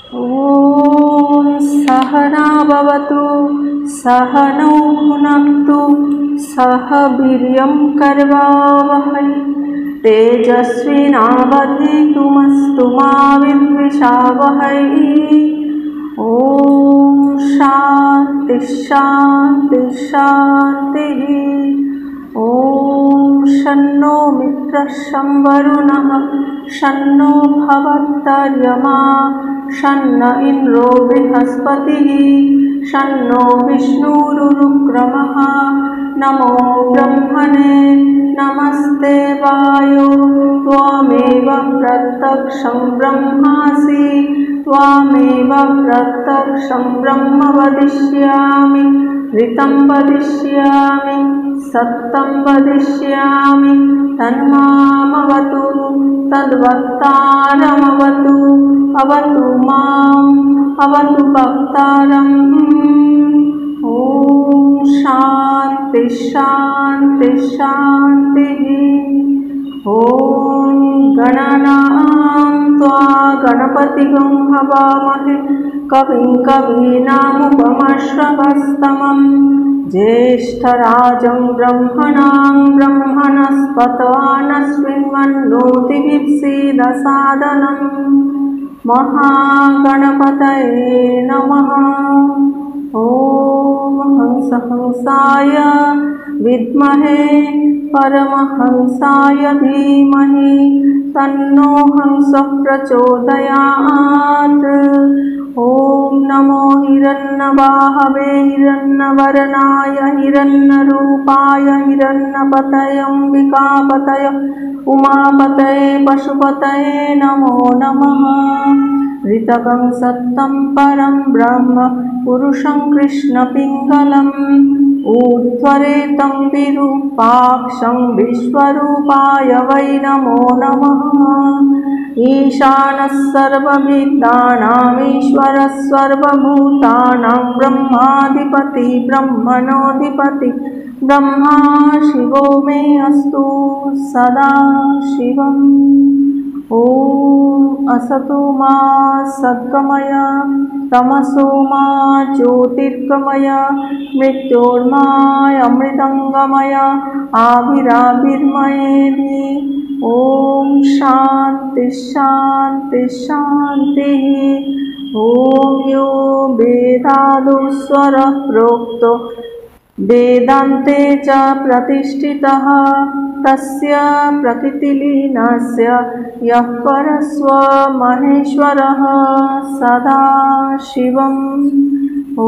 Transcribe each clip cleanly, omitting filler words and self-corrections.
ॐ सहना भवतु सहनौ भुनक्तु सह वीर्यं करवावहै तेजस्विनावधीतमस्तु मा विद्विषावहै। ॐ शान्ति शान्ति शान्तिः। ॐ शन्नो मित्रः शं वरुणः शन्नो भवत्तर्यमा शन्न इन्द्रो बृहस्पतिः शन्नो विष्णुरुक्रमः। नमो ब्रह्मणे नमस्ते वायो त्वमेव प्रत्यक्षं ब्रह्मासि त्वमेव प्रत्यक्षं ब्रह्म वदिष्यामि ऋतं वदिष्यामि सत्यं वदिष्यामि तन्मामवतु तद्वक्तारमवतु अवतु माम् अवतु वक्तारम्। ॐ शान्ति शान्ति शान्तिः। ॐ गणनां त्वा गणपतिगं हवामहे कविं कवीनामुपमश्रवस्तमं ज्येष्ठराजं ब्रह्मणां ब्रह्मणस्पतवानस्मिन्मन्नोतिभिः सीदसादनं महागणपतये नमः। ॐ हंसाय विद्महे परमहंसाय धीमहि तन्नो हंसः प्रचोदयात्। ॐ नमो हिरण्यवाहवे हिरण्यवर्णाय हिरण्यरूपाय हिरण्यपतये अम्बिकापतये उमापतये पशुपतये नमो नमः। ऋतकं सत्यं परं ब्रह्म पुरुषं कृष्णपिङ्गलम् ऊर्ध्वरेतं विरूपाक्षं विश्वरूपाय वै नमो नमः। ईशानः सर्वविद्यानाम् ईश्वरः सर्वभूतानां ब्रह्माधिपति ब्रह्मणोऽधिपति ब्रह्मा शिवो मे अस्तु सदा शिवम्। ॐ असतो मा सद्गमय तमसो मा ज्योतिर्गमय मृत्योर्मामृतङ्गमय आविराविर्मयेति। ॐ शान्ति शान्ति शान्तिः। ॐ यो वेदादौ स्वरः प्रोक्तो वेदान्ते च प्रतिष्ठितः तस्य प्रकृतिलीनस्य यः परस्वमहेश्वरः सदा शिवम्। ॐ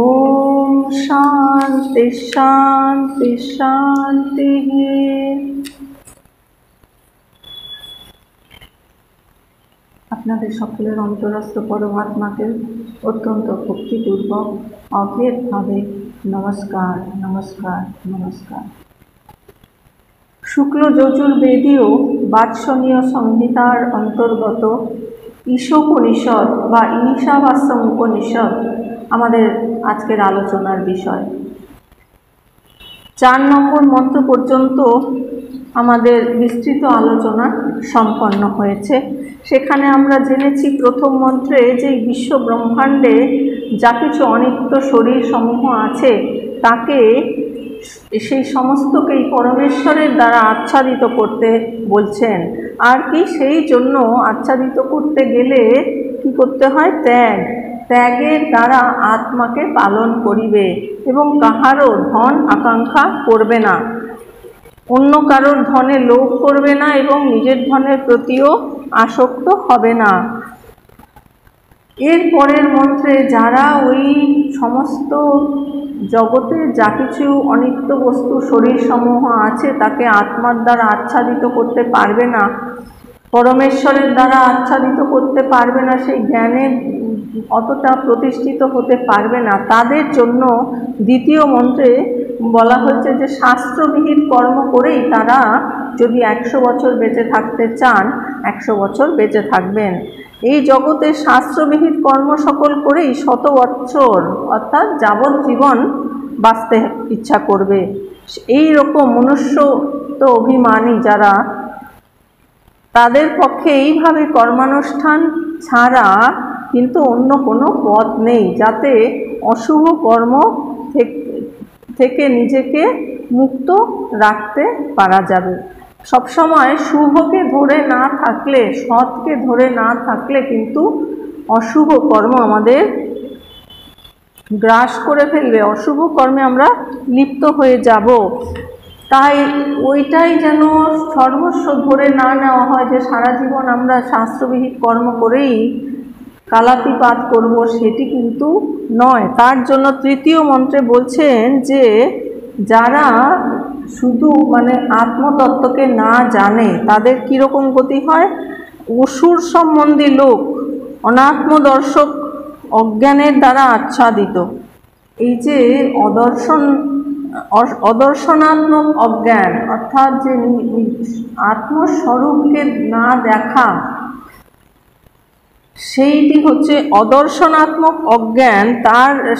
शान्ति शान्ति शान्तिः। আপনাদের সকলের অন্তরস্থ পরমাত্মাকে অত্যন্ত ভক্তিপূর্বক অভেদভাবে নমস্কার নমস্কার নমস্কার। শুক্ল যজুর্বেদীয় বাৎসনীয় সংহিতার অন্তর্গত ঈশোপনিষদ বা ঈশাবাস্যম উপনিষদ আমাদের আজকের আলোচনার বিষয়। 4 নম্বর মন্ত্র পর্যন্ত আমাদের বিস্তৃত আলোচনা সম্পন্ন হয়েছে। সেখানে আমরা জেনেছি প্রথম মন্ত্রে যে বিশ্ব ব্রহ্মাণ্ডে যা কিছু অনিত্য শরীর সমূহ আছে তাকে সেই সমস্তকেই পরমেশ্বরের দ্বারা আচ্ছাদিত করতে বলছেন। আর কি সেই জন্য আচ্ছাদিত করতে গেলে কি করতে হয়? ত্যাগের দ্বারা আত্মাকে পালন করিবে এবং কাহারও ধন আকাঙ্ক্ষা করবে না, অন্য কারোর ধনে লোভ করবে না এবং নিজের ধনের প্রতিও আসক্ত হবে না। এর পরের মন্ত্রে যারা ওই সমস্ত জগতে যা কিছু অনিত্য বস্তু শরীর সমূহ আছে তাকে আত্মার দ্বারা আচ্ছাদিত করতে পারবে না, পরমেশ্বরের দ্বারা আচ্ছাদিত করতে পারবে না, সেই জ্ঞানে অতটা প্রতিষ্ঠিত হতে পারবে না, তাদের জন্য দ্বিতীয় মন্ত্রে বলা হয়েছে যে শাস্ত্রবিহিত কর্ম করেই তারা যদি 100 বছর বেঁচে থাকতে চান 100 বছর বেঁচে থাকবেন। এই জগতে শাস্ত্রবিহিত কর্ম সকল করেই 100 বছর অর্থাৎ যাবজ্জীবন বাঁচতে ইচ্ছা করবে। এই রকম মনুষ্য তো অভিমানী যারা, তাদের পক্ষে এইভাবে কর্মানুষ্ঠান ছাড়া কিন্তু অন্য কোনো পথ নেই যাতে অশুভ কর্ম থেকে নিজেকে মুক্ত রাখতে পারা যাবে। সবসময় শুভকে ধরে না থাকলে, সৎকে ধরে না থাকলে কিন্তু অশুভ কর্ম আমাদের গ্রাস করে ফেলবে, অশুভ কর্মে আমরা লিপ্ত হয়ে যাব। তাই ওইটাই যেন সর্বস্ব ধরে না নেওয়া হয় যে সারা জীবন আমরা শাস্ত্রবিহিত কর্ম করেই কালাতিপাত করব, সেটি কিন্তু নয়। তার জন্য তৃতীয় মন্ত্রে বলছেন যে যারা শুধু আত্মতত্ত্বকে না জানে তাদের কীরকম গতি হয়, অসুর সম্বন্ধী লোক, অনাত্মদর্শক, অজ্ঞানের দ্বারা আচ্ছাদিত। এই যে অদর্শনাত্মক অজ্ঞান, অর্থাৎ যে আত্মস্বরূপকে না দেখা, সেইটি হচ্ছে অদর্শনাত্মক অজ্ঞান।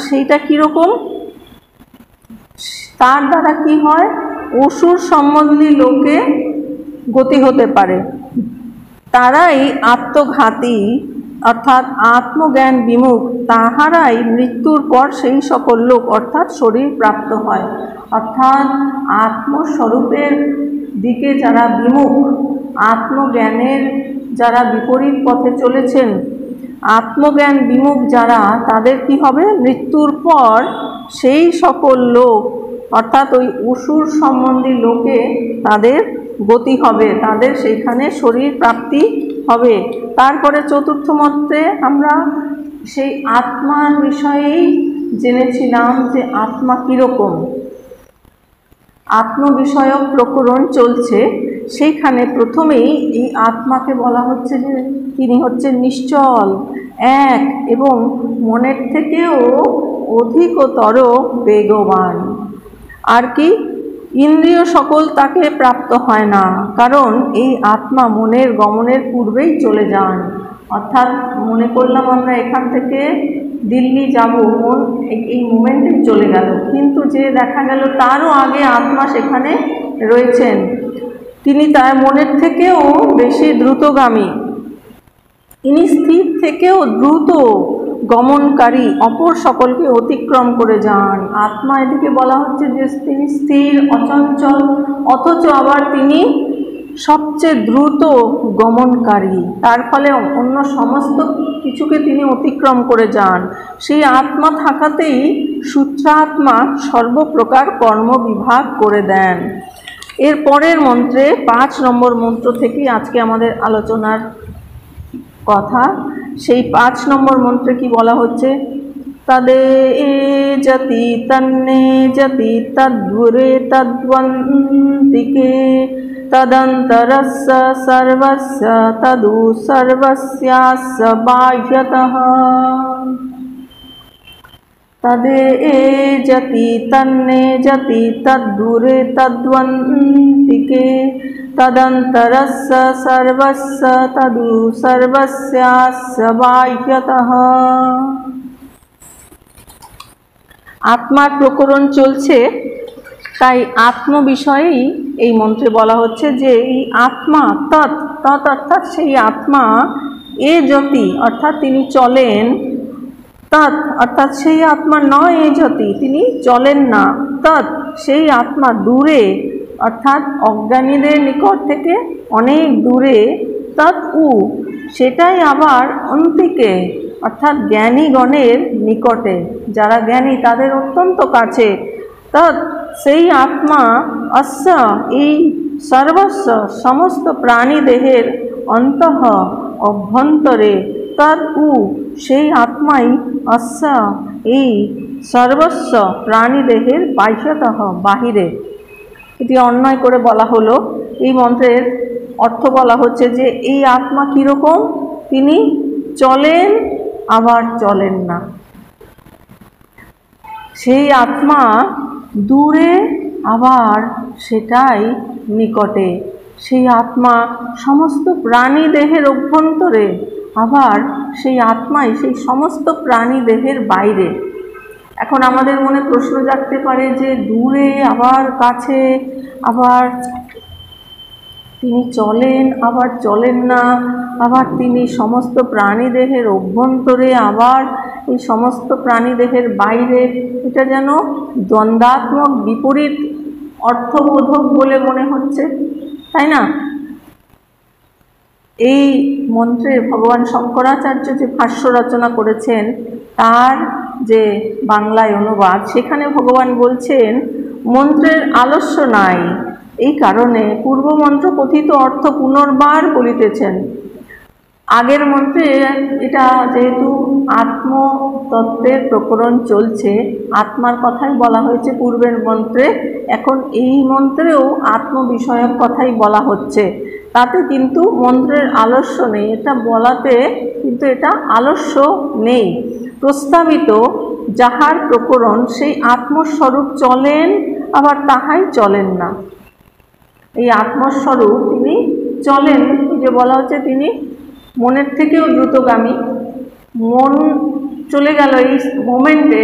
সেইটা কীরকম, তার দ্বারা কি হয়, অসুর সম্বন্ধী লোকে গতি হতে পারে। তারাই আত্মঘাতী, অর্থাৎ আত্মজ্ঞান বিমুখ, তাহারাই মৃত্যুর পর সেই সকল লোক অর্থাৎ শরীর প্রাপ্ত হয়। অর্থাৎ আত্মস্বরূপের দিকে যারা বিমুখ, আত্মজ্ঞানের যারা বিপরীত পথে চলেছেন, আত্মজ্ঞান বিমুখ যারা, তাদের কি হবে, মৃত্যুর পর সেই সকল লোক অর্থাৎ ওই অসুর সম্বন্ধী লোকে তাদের গতি হবে, তাদের সেইখানে শরীর প্রাপ্তি হবে। তারপরে চতুর্থ মন্ত্রে আমরা সেই আত্মার বিষয়েই জেনেছিলাম যে আত্মা কীরকম। আত্মবিষয়ক প্রকরণ চলছে, সেইখানে প্রথমেই এই আত্মাকে বলা হচ্ছে যে তিনি হচ্ছেন নিশ্চল, এক এবং মনের থেকেও অধিকতর বেগবান। আর কি, ইন্দ্রিয় সকল তাকে প্রাপ্ত হয় না, কারণ এই আত্মা মনের গমনের পূর্বেই চলে যান। অর্থাৎ মনে করলাম আমরা এখান থেকে দিল্লি যাব, মন এই মোমেন্টে চলে গেল, কিন্তু যে দেখা গেল তারও আগে আত্মা সেখানে রয়েছেন, তিনি তার মনের থেকেও বেশি দ্রুতগামী, ইনি স্থির থেকেও দ্রুত গমনকারী, অপর সকলকে অতিক্রম করে যান। আত্মা এদিকে বলা হচ্ছে যে তিনি স্থির, অচঞ্চল, অথচ আবার তিনি সবচেয়ে দ্রুত গমনকারী, তার ফলে অন্য সমস্ত কিছুকে তিনি অতিক্রম করে যান। সেই আত্মা থাকাতেই সূত্রাত্মা সর্বপ্রকার কর্মবিভাগ করে দেন। এর পরের মন্ত্রে 5 নম্বর মন্ত্র থেকে আজকে আমাদের আলোচনার কথা। সেই 5 নম্বর মন্ত্রে কি বলা হচ্ছে, তদে যতি তন্নে যতি তদ্দূরে তদ্বন্তিকে তদন্তরস্য সর্বস্য তদু সর্বস্যাস্য বাহ্যতঃ। তদে যতি তন্নে যতি তদ্দূরে তদ্বন্তিকে তদন্তরস্য সর্বস্য তদু সর্বস্যাস্য বাহ্যতঃ। আত্মার প্রকরণ চলছে, তাই আত্ম বিষয়েই এই মন্ত্রে বলা হচ্ছে যে এই আত্মা তৎ অর্থাৎ সেই আত্মা, এ যতি অর্থাৎ তিনি চলেন, তৎ অর্থাৎ সেই আত্মা নয় এ যতি, তিনি চলেন না, তৎ সেই আত্মা দূরে অর্থাৎ অজ্ঞানীদের নিকট থেকে অনেক দূরে, তৎ উ সেটাই আবার অন্তিকে অর্থাৎ জ্ঞানীগণের নিকটে, যারা জ্ঞানী তাদের অত্যন্ত কাছে, তৎ সেই আত্মা অস্য এই সর্বস্ব সমস্ত প্রাণী দেহের অন্তঃ অভ্যন্তরে, তৎ উ সেই আত্মাই অস্য এই সর্বস্ব প্রাণী দেহের বাহ্যতঃ বাহিরে। এটি অন্যায় করে বলা হলো। এই মন্ত্রের অর্থ বলা হচ্ছে যে এই আত্মা কীরকম, তিনি চলেন আবার চলেন না, সেই আত্মা দূরে আবার সেটাই নিকটে, সেই আত্মা সমস্ত প্রাণী দেহের অভ্যন্তরে, আবার সেই আত্মাই সেই সমস্ত প্রাণী দেহের বাইরে। এখন আমাদের মনে প্রশ্ন জাগতে পারে যে দূরে আবার কাছে, আবার তিনি চলেন আবার চলেন না, আবার তিনি সমস্ত প্রাণীদেহের অভ্যন্তরে আবার এই সমস্ত প্রাণীদেহের বাইরে। এটা যেন দ্বন্দ্বাত্মক বিপরীত অর্থবোধক বলে মনে হচ্ছে, তাই না? এই মন্ত্রে ভগবান শঙ্করাচার্য যে ভাষ্য রচনা করেছেন তার যে বাংলায় অনুবাদ, সেখানে ভগবান বলছেন মন্ত্রের আলস্য নাই, এই কারণে পূর্বমন্ত্র কথিত অর্থ পুনর্বার বলিতেছেন। আগের মন্ত্রে এটা যেহেতু আত্মতত্ত্বের প্রকরণ চলছে, আত্মার কথাই বলা হয়েছে পূর্বের মন্ত্রে, এখন এই মন্ত্রেও আত্মবিষয়ক কথাই বলা হচ্ছে। তাতে কিন্তু মন্ত্রের আলস্য নেই, এটা বলাতে কিন্তু এটা আলস্য নেই। প্রস্তাবিত যাহার প্রকরণ সেই আত্মস্বরূপ চলেন আবার তাহাই চলেন না। এই আত্মস্বরূপ তিনি চলেন, যে বলা হচ্ছে তিনি মনের থেকেও দ্রুতগামী। মন চলে গেল এই মোমেন্টে,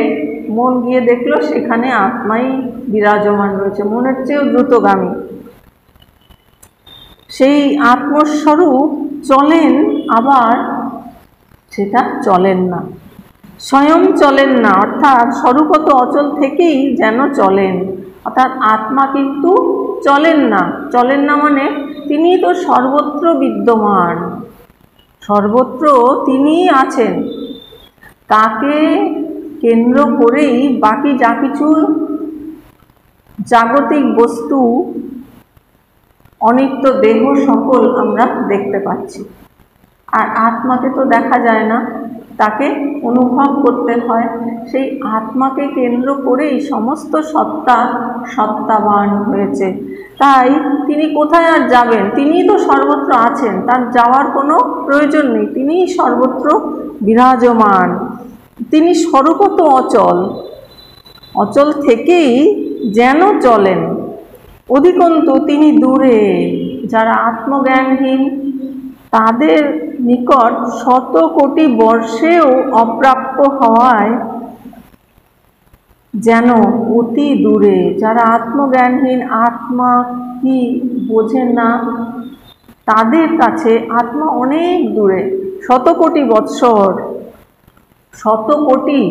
মন গিয়ে দেখলো সেখানে আত্মাই বিরাজমান রয়েছে, মনের চেয়েও দ্রুতগামী। সেই আত্মস্বরূপ চলেন আবার সেটা চলেন না, স্বয়ং চলেন না, অর্থাৎ স্বরূপত অচল থেকেই যেন চলেন। অর্থাৎ আত্মা কিন্তু চলেন না। চলেন না মানে তিনি তো সর্বত্র বিদ্যমান, সর্বত্র তিনিই আছেন। তাকে কেন্দ্র করেই বাকি যা কিছু জাগতিক বস্তু, অনিত্য দেহ সকল আমরা দেখতে পাচ্ছি। আর আত্মাকে তো দেখা যায় না, তাকে অনুভব করতে হয়। সেই আত্মাকে কেন্দ্র করেই সমস্ত সত্তা সত্তাবান হয়েছে। তাই তিনি কোথায় আর যাবেন? তিনিই তো সর্বত্র আছেন, তার যাওয়ার কোনো প্রয়োজন নেই, তিনিই সর্বত্র বিরাজমান। তিনি স্বরূপত অচল, অচল থেকেই যেন চলেন। অধিকন্তু তিনি দূরে। যারা আত্মজ্ঞানহীন তাদের নিকট শত কোটি বর্ষেও অপ্রাপ্য হওয়ায় যেন অতি দূরে। যারা আত্মজ্ঞানহীন, আত্মা কি বোঝেন না, তাদের কাছে আত্মা অনেক দূরে, শত কোটি বৎসর, শত কোটি,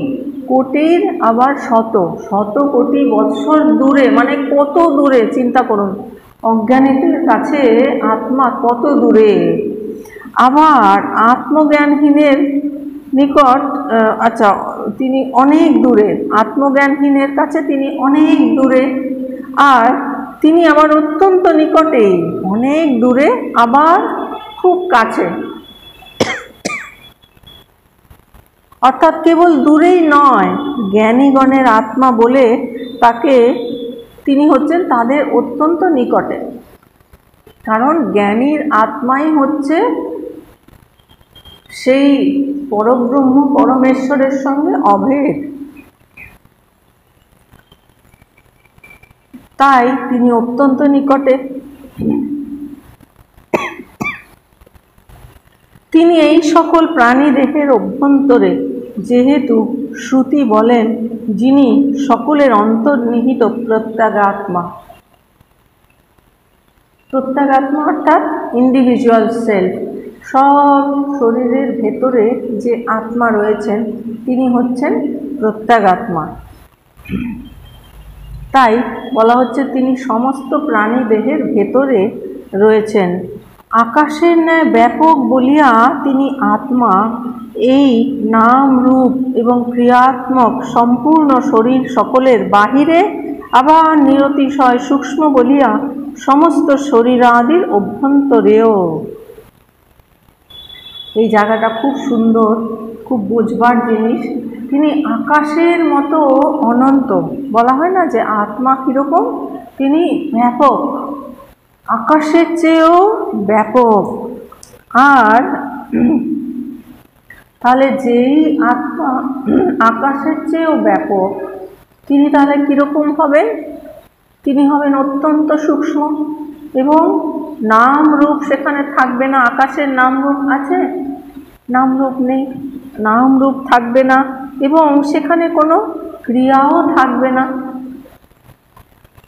কোটির আবার শত, শত কোটি বৎসর দূরে, মানে কত দূরে চিন্তা করুন। অজ্ঞানীদের কাছে আত্মা কত দূরে। আবার আত্মজ্ঞানহীনের নিকট তিনি অনেক দূরে, আত্মজ্ঞানহীনের কাছে তিনি অনেক দূরে। আর তিনি আবার অত্যন্ত নিকটে, অনেক দূরে আবার খুব কাছে। অর্থাৎ কেবল দূরেই নয়, জ্ঞানীগণের আত্মা বলে তাকে তিনি হচ্ছেন তাদের অত্যন্ত নিকটে। কারণ জ্ঞানীর আত্মাই হচ্ছে সেই পরব্রহ্ম পরমেশ্বরের সঙ্গে অভেদ। তাই তিনি অত্যন্ত নিকটে। তিনি এই সকল প্রাণী দেহের অভ্যন্তরে, যেহেতু শ্রুতি বলেন যিনি সকলের অন্তর্নিহিত প্রত্যগাত্মা। প্রত্যগাত্মা অর্থাৎ ইন্ডিভিজুয়াল সেলফ, সব শরীরের ভেতরে যে আত্মা রয়েছেন তিনি হচ্ছেন প্রত্যগাত্মা। তাই বলা হচ্ছে তিনি সমস্ত প্রাণী দেহের ভেতরে রয়েছেন। আকাশের ন্যায় ব্যাপক বলিয়া তিনি আত্মা এই নাম রূপ এবং ক্রিয়াত্মক সম্পূর্ণ শরীর সকলের বাহিরে, আবার নিরতিশয় সূক্ষ্ম বলিয়া সমস্ত শরীরাদির অভ্যন্তরেও। এই জায়গাটা খুব সুন্দর, খুব বুঝবার জিনিস। তিনি আকাশের মতো অনন্ত। বলা হয় না যে আত্মা কীরকম, তিনি ব্যাপক, আকাশের চেয়েও ব্যাপক। আর তাহলে যেই আত্মা আকাশের চেয়েও ব্যাপক, তিনি তাহলে কীরকম হবেন? তিনি হবেন অত্যন্ত সূক্ষ্ম, এবং নাম রূপ সেখানে থাকবে না। আকাশের নাম রূপ আছে? নাম রূপ নেই, নাম রূপ থাকবে না, এবং সেখানে কোনো ক্রিয়াও থাকবে না।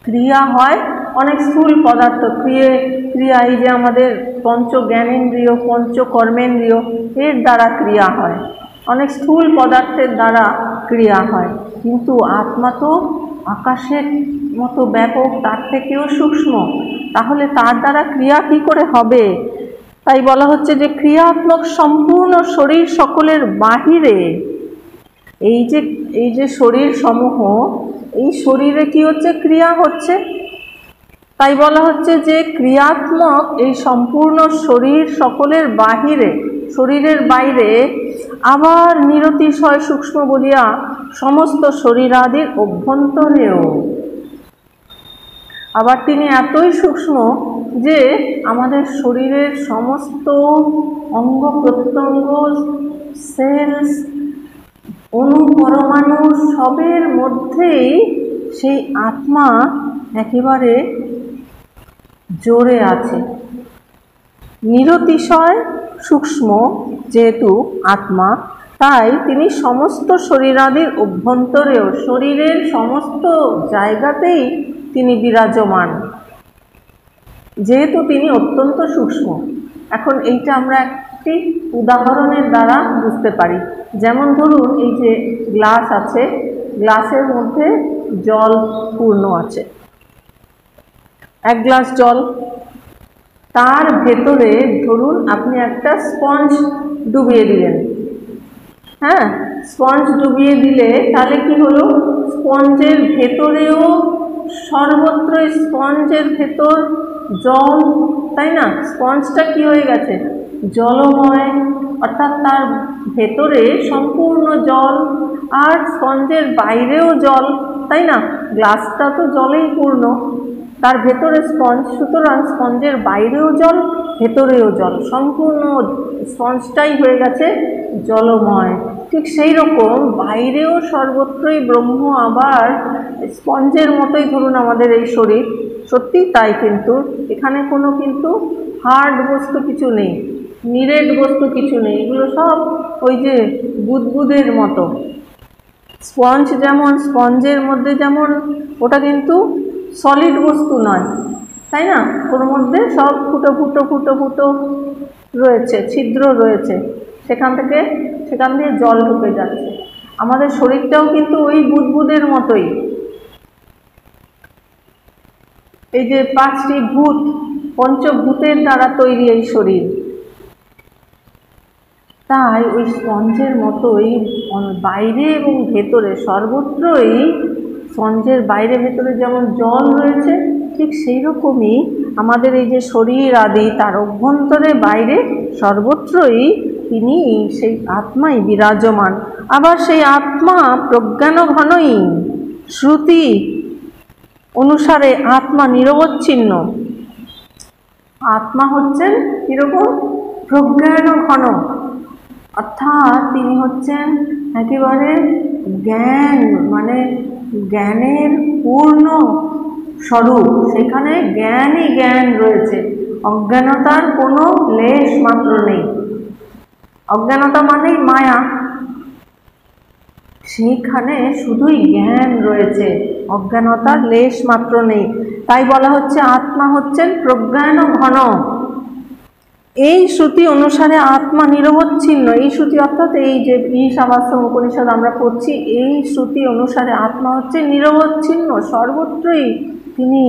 ক্রিয়া হয় অনেক স্থূল পদার্থ ক্রিয়া, এই যে আমাদের পঞ্চ জ্ঞানেন্দ্রিয়, পঞ্চ কর্মেন্দ্রিয়, এর দ্বারা ক্রিয়া হয়, অনেক স্থূল পদার্থের দ্বারা ক্রিয়া হয়। কিন্তু আত্মা তো আকাশের মতো ব্যাপক, তার থেকেও সূক্ষ্ম, তাহলে তার দ্বারা ক্রিয়া কি করে হবে? তাই বলা হচ্ছে যে ক্রিয়াত্মক সম্পূর্ণ শরীর সকলের বাহিরে। এই যে শরীর সমূহ, এই শরীরে কি হচ্ছে? ক্রিয়া হচ্ছে। তাই বলা হচ্ছে যে ক্রিয়াত্মক এই সম্পূর্ণ শরীর সকলের বাহিরে, শরীরের বাইরে, আবার নিরতিশয় সূক্ষ্ম বলিয়া সমস্ত শরীরাদির অভ্যন্তরেও। আবার তিনি এতই সূক্ষ্ম যে আমাদের শরীরের সমস্ত অঙ্গ প্রত্যঙ্গ, সেলস, অণু পরমাণু সবের মধ্যেই সেই আত্মা একেবারে জোরে আছে। নিরতিশয় সূক্ষ্ম যেহেতু আত্মা, তাই তিনি সমস্ত শরীরাদির অভ্যন্তরেও, শরীরের সমস্ত জায়গাতেই তিনি বিরাজমান, যেহেতু তিনি অত্যন্ত সূক্ষ্ম। এখন এইটা আমরা একটি উদাহরণের দ্বারা বুঝতে পারি। যেমন ধরুন, এই যে গ্লাস আছে, গ্লাসের মধ্যে জল পূর্ণ আছে, এক গ্লাস জল, তার ভেতরে ধরুন আপনি একটা স্পঞ্জ ডুবিয়ে দিলেন। হ্যাঁ, স্পঞ্জ ডুবিয়ে দিলে তাহলে কি হলো? স্পঞ্জের ভেতরেও সর্বত্র স্পঞ্জের ভেতর জল, তাই না? স্পঞ্জটা কি হয়ে গেছে? জলময়, অর্থাৎ তার ভেতরে সম্পূর্ণ জল, আর স্পঞ্জের বাইরেও জল, তাই না? গ্লাসটা তো জলেই পূর্ণ, তার ভেতরে স্পঞ্জ, সুতরাং স্পঞ্জের বাইরেও জল, ভেতরেও জল, সম্পূর্ণ স্পঞ্জটাই হয়ে গেছে জলময়। ঠিক সেই রকম বাইরেও সর্বত্রই ব্রহ্ম, আবার স্পঞ্জের মতোই ধরুন আমাদের এই শরীর, সত্যি তাই, কিন্তু এখানে কোনো কিন্তু হার্ড বস্তু কিছু নেই, নিরেট বস্তু কিছু নেই, এগুলো সব ওই যে বুদবুদের মতো। স্পঞ্জ যেমন, স্পঞ্জের মধ্যে যেমন ওটা কিন্তু সলিড বস্তু নয়, তাই না? ওর মধ্যে সব ফুটো ফুটো ফুটো ফুটো রয়েছে, ছিদ্র রয়েছে, সেখান দিয়ে জল ঢুকে যাচ্ছে। আমাদের শরীরটাও কিন্তু ওই বুদবুদের মতোই। এই যে 5টি ভূত, পঞ্চভূতের দ্বারা তৈরি এই শরীর, তাই ওই স্পঞ্জের মতোই বাইরে এবং ভেতরে সর্বত্রই, স্পঞ্জের বাইরে ভেতরে যেমন জল রয়েছে, ঠিক সেই রকমই আমাদের এই যে শরীর আদি, তার অভ্যন্তরে বাইরে সর্বত্রই তিনি, সেই আত্মাই বিরাজমান। আবার সেই আত্মা প্রজ্ঞান ঘনই, শ্রুতি অনুসারে আত্মা নিরবচ্ছিন্ন। আত্মা হচ্ছেন কিরকম? প্রজ্ঞান ঘন, অর্থাৎ তিনি হচ্ছেন একেবারে জ্ঞান, মানে জ্ঞানের পূর্ণ স্বরূপ, সেখানে জ্ঞানই জ্ঞান রয়েছে, অজ্ঞানতার কোনো লেশ মাত্র নেই। অজ্ঞানতা মানেই মায়া, সেইখানে শুধুই জ্ঞান রয়েছে, অজ্ঞানতার লেশ মাত্র নেই। তাই বলা হচ্ছে আত্মা হচ্ছেন প্রজ্ঞান ঘন। এই শ্রুতি অনুসারে আত্মা নিরবচ্ছিন্ন, এই শ্রুতি অর্থাৎ এই যে ঈশাবাস্যম উপনিষদ আমরা পড়ছি, এই শ্রুতি অনুসারে আত্মা হচ্ছে নিরবচ্ছিন্ন, সর্বত্রই তিনি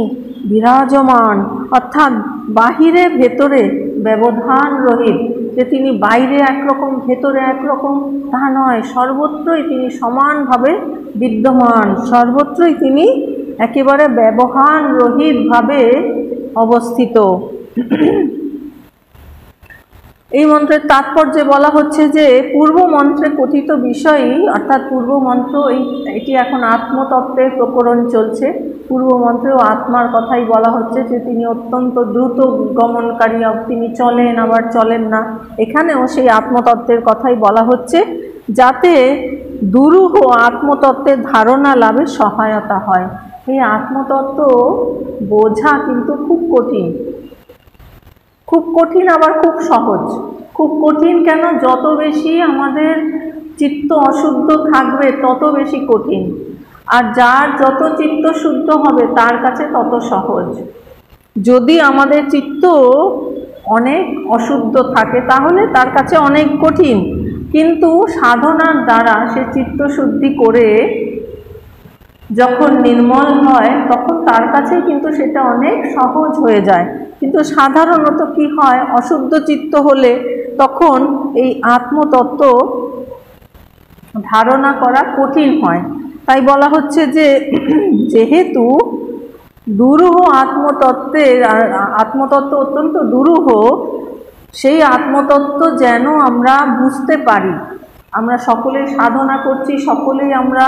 বিরাজমান, অর্থাৎ বাহিরে ভেতরে ব্যবধান রহিত, যে তিনি বাইরে একরকম ভেতরে একরকম তা নয়, সর্বত্রই তিনি সমানভাবে বিদ্যমান, সর্বত্রই তিনি একেবারে ব্যবধান রহিতভাবে অবস্থিত। এই মন্ত্রের তাৎপর্যে বলা হচ্ছে যে পূর্ব মন্ত্রে কথিত বিষয়ই, অর্থাৎ পূর্ব মন্ত্র, এটি এখন আত্মতত্ত্বের প্রকরণ চলছে, পূর্ব মন্ত্রেও আত্মার কথাই বলা হচ্ছে যে তিনি অত্যন্ত দ্রুত গমনকারী, তিনি চলেন আবার চলেন না। এখানেও সেই আত্মতত্ত্বের কথাই বলা হচ্ছে, যাতে দুরূহ আত্মতত্ত্বের ধারণা লাভে সহায়তা হয়। এই আত্মতত্ত্ব বোঝা কিন্তু খুব কঠিন, খুব কঠিন, আবার খুব সহজ। খুব কঠিন কেন? যত বেশি আমাদের চিত্ত অশুদ্ধ থাকবে তত বেশি কঠিন। আর যার যত চিত্ত শুদ্ধ হবে তার কাছে তত সহজ। যদি আমাদের চিত্ত অনেক অশুদ্ধ থাকে তাহলে তার কাছে অনেক কঠিন, কিন্তু সাধনার দ্বারা সে চিত্ত শুদ্ধি করে যখন নির্মল হয় তখন তার কাছে কিন্তু সেটা অনেক সহজ হয়ে যায়। কিন্তু সাধারণত কি হয়, অশুদ্ধ চিত্ত হলে তখন এই আত্মতত্ত্ব ধারণা করা কঠিন হয়। তাই বলা হচ্ছে যে যেহেতু দুরূহ আত্মতত্ত্ব অত্যন্ত দুরূহ, সেই আত্মতত্ত্ব যেন আমরা বুঝতে পারি। আমরা সকলেই সাধনা করছি, সকলেই আমরা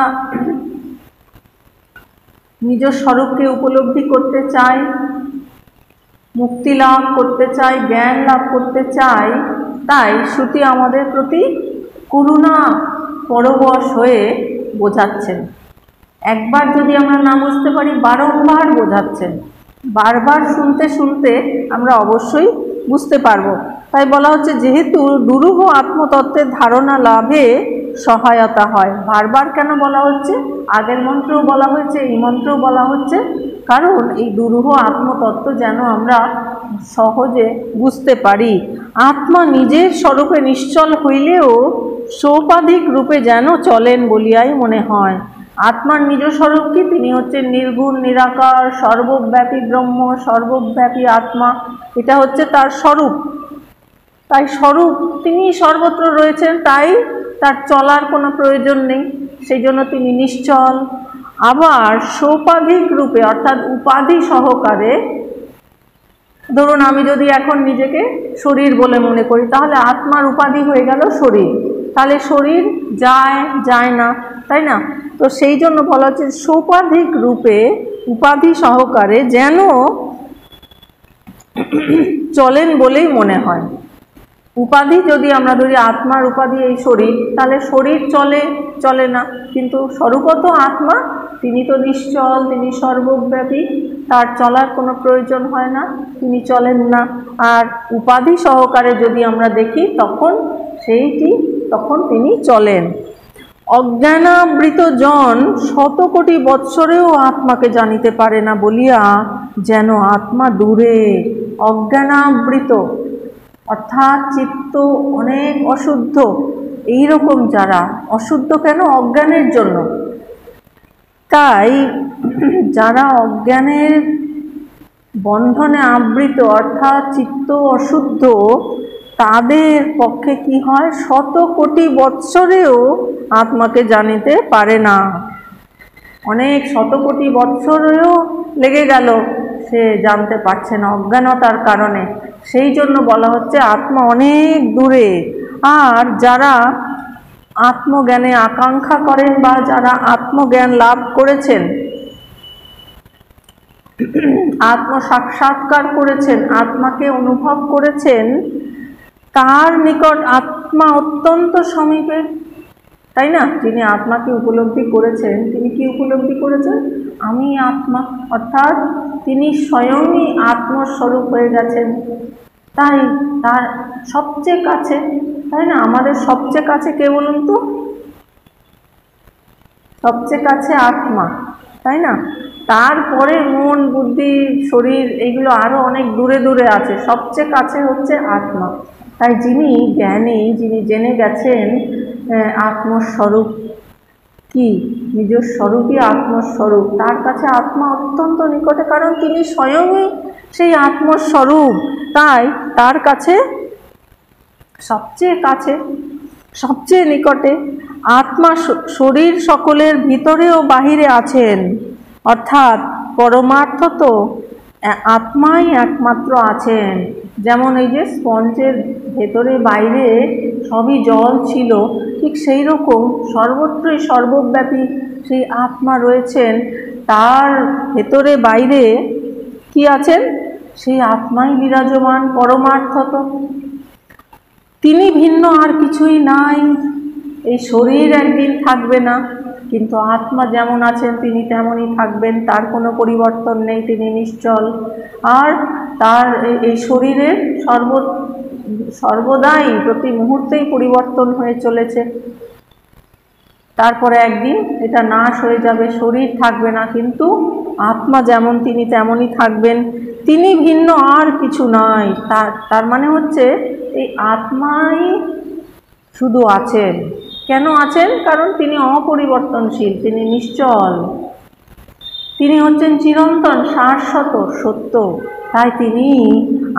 নিজ স্বরূপকে উপলব্ধি করতে চাই, মুক্তি লাভ করতে চাই, জ্ঞান লাভ করতে চাই। তাই শ্রুতি আমাদের প্রতি করুণা পরবশ হয়ে বোঝাচ্ছেন। একবার যদি আমরা না বুঝতে পারি, বারংবার বোঝাচ্ছেন। বারবার শুনতে শুনতে আমরা অবশ্যই বুঝতে পারবো। তাই বলা হচ্ছে যেহেতু দুরূহ আত্মতত্ত্বের ধারণা লাভে সহায়তা হয়। বারবার কেন বলা হচ্ছে? আগের মন্ত্রেও বলা হয়েছে, এই মন্ত্রেও বলা হচ্ছে, কারণ এই দুরূহ আত্মতত্ত্ব যেন আমরা সহজে বুঝতে পারি। আত্মা নিজের স্বরূপে নিশ্চল হইলেও সোপাধিক রূপে যেন চলেন বলিয়াই মনে হয়। আত্মার নিজ স্বরূপ কি? তিনি হচ্ছেন নির্গুণ, নিরাকার, সর্বব্যাপী ব্রহ্ম, সর্বব্যাপী আত্মা। এটা হচ্ছে তার স্বরূপ। তাই স্বরূপ, তিনি সর্বত্র রয়েছেন, তাই তার চলার কোনো প্রয়োজন নেই, সেই জন্য তিনি নিশ্চল। আবার সোপাধিক রূপে অর্থাৎ উপাধি সহকারে, ধরুন আমি যদি এখন নিজেকে শরীর বলে মনে করি, তাহলে আত্মার উপাধি হয়ে গেল শরীর। তাহলে শরীর যায় না, তাই না? তো সেই জন্য বলা হচ্ছে সোপাধিক রূপে উপাধি সহকারে যেন চলেন বলেই মনে হয়। উপাধি যদি আমরা ধরি, আত্মার উপাধি এই শরীর, তাহলে শরীর চলে না, কিন্তু স্বরূপত আত্মা, তিনি তো নিশ্চল, তিনি সর্বব্যাপী, তার চলার কোনো প্রয়োজন হয় না, তিনি চলেন না। আর উপাধি সহকারে যদি আমরা দেখি তখন তিনি চলেন। অজ্ঞানাবৃত জন 100 কোটি বৎসরেও আত্মাকে জানিতে পারে না বলিয়া যেন আত্মা দূরে। অজ্ঞানাবৃত অর্থাৎ চিত্ত অনেক অশুদ্ধ, এই রকম যারা অশুদ্ধ, কেন? অজ্ঞানের জন্য। তাই যারা অজ্ঞানের বন্ধনে আবৃত অর্থাৎ চিত্ত অশুদ্ধ, তাদের পক্ষে কি হয়, 100 কোটি বৎসরেও আত্মাকে জানিতে পারে না। অনেক 100 কোটি বৎসরেও লেগে গেল, সে জানতে পারছে না অজ্ঞানতার কারণে। সেই জন্য বলা হচ্ছে আত্মা অনেক দূরে। আর যারা আত্মজ্ঞানে আকাঙ্ক্ষা করেন বা যারা আত্মজ্ঞান লাভ করেছেন, আত্ম সাক্ষাৎকার করেছেন, আত্মাকে অনুভব করেছেন, তার নিকট আত্মা অত্যন্ত সমীপে, তাই না? যিনি আত্মাকে উপলব্ধি করেছেন, তিনি কি উপলব্ধি করেছেন? আমি আত্মা, অর্থাৎ তিনি স্বয়ংই আত্মস্বরূপ হয়ে গেছেন। তাই তার সবচেয়ে কাছে, তাই না? আমাদের সবচেয়ে কাছে কে বলুন তো? সবচেয়ে কাছে আত্মা, তাই না? তারপরে মন, বুদ্ধি, শরীর, এইগুলো আরো অনেক দূরে দূরে আছে, সবচেয়ে কাছে হচ্ছে আত্মা। তাই যিনি জ্ঞানী, যিনি জেনে গেছেন আত্মস্বরূপ কি, নিজের স্বরূপই আত্মস্বরূপ, তার কাছে আত্মা অত্যন্ত নিকটে, কারণ তিনি স্বয়ংই সেই আত্মস্বরূপ। তাই তার কাছে সবচেয়ে কাছে, সবচেয়ে নিকটে। আত্মা শরীর সকলের ভিতরে ও বাহিরে আছেন, অর্থাৎ পরমার্থ তো আত্মাই একমাত্র আছেন। যেমন এই যে স্পঞ্জের ভেতরে বাইরে সবই জল ছিল, ঠিক সেই রকম সর্বত্রই সর্বব্যাপী সেই আত্মা রয়েছেন। তার ভেতরে বাইরে কি আছেন? সেই আত্মাই বিরাজমান পরমার্থত। তিনি ভিন্ন আর কিছুই নাই। এই শরীর একদিন থাকবে না, কিন্তু আত্মা যেমন আছেন তিনি তেমনই থাকবেন, তার কোনো পরিবর্তন নেই, তিনি নিশ্চল। আর তার এই শরীরের সর্বদাই প্রতি মুহূর্তেই পরিবর্তন হয়ে চলেছে। তারপরে একদিন এটা নাশ হয়ে যাবে, শরীর থাকবে না, কিন্তু আত্মা যেমন তিনি তেমনই থাকবেন, তিনি ভিন্ন আর কিছু নয়। তার মানে হচ্ছে এই আত্মাই শুধু আছেন। কেন আছেন? কারণ তিনি অপরিবর্তনশীল, তিনি নিশ্চল, তিনি হচ্ছেন চিরন্তন, শাশ্বত, সত্য। তাই তিনি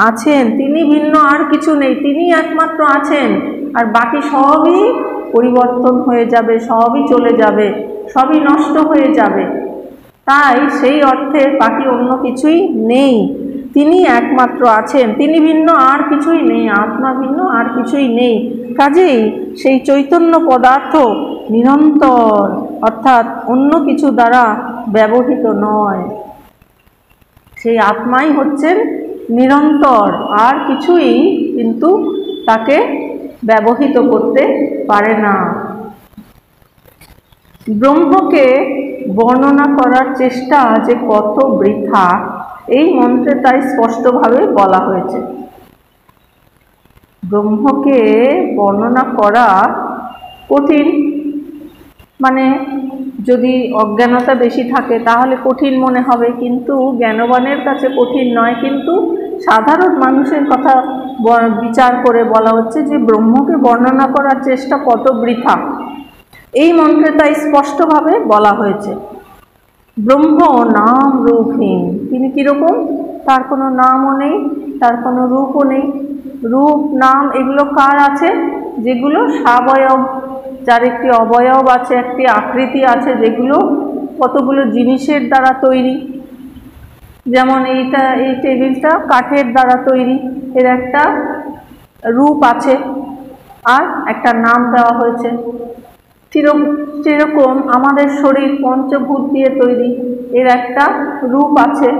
আছেন, তিনি ভিন্ন আর কিছু নেই, তিনি একমাত্র আছেন। আর বাকি সবই পরিবর্তন হয়ে যাবে, সবই চলে যাবে, সবই নষ্ট হয়ে যাবে। তাই সেই অর্থে বাকি অন্য কিছুই নেই, তিনি একমাত্র আছেন, তিনি ভিন্ন আর কিছুই নেই, আত্মা ভিন্ন আর কিছুই নেই। কাজেই সেই চৈতন্য পদার্থ নিরন্তর, অর্থাৎ অন্য কিছু দ্বারা ব্যবহৃত নয়। সেই আত্মাই হচ্ছেন নিরন্তর, আর কিছুই কিন্তু তাকে ব্যবহৃত করতে পারে না। ব্রহ্মকে বর্ণনা করার চেষ্টা যে কত বৃথা, এই মন্ত্রে তাই স্পষ্টভাবে বলা হয়েছে। ব্রহ্মকে বর্ণনা করা কঠিন, মানে যদি অজ্ঞানতা বেশি থাকে তাহলে কঠিন মনে হবে, কিন্তু জ্ঞানবানের কাছে কঠিন নয়। কিন্তু সাধারণ মানুষের কথা বিচার করে বলা হচ্ছে যে ব্রহ্মকে বর্ণনা করার চেষ্টা কত বৃথা, এই মন্ত্রে তাই স্পষ্টভাবে বলা হয়েছে। ব্রহ্ম নাম রূপহীন, তিনি কীরকম? তার কোনো নামও নেই, তার কোনো রূপও নেই। রূপ নাম এগুলো কার আছে? যেগুলো সাবয়ব, যার একটি অবয়ব আছে, একটি আকৃতি আছে, যেগুলো কতগুলো জিনিসের দ্বারা তৈরি। যেমন এই টেবিলটা কাঠের দ্বারা তৈরি, এর একটা রূপ আছে আর একটা নাম দেওয়া হয়েছে। সেরকম আমাদের শরীর পঞ্চভূত দিয়ে তৈরি, এর একটা রূপ আছে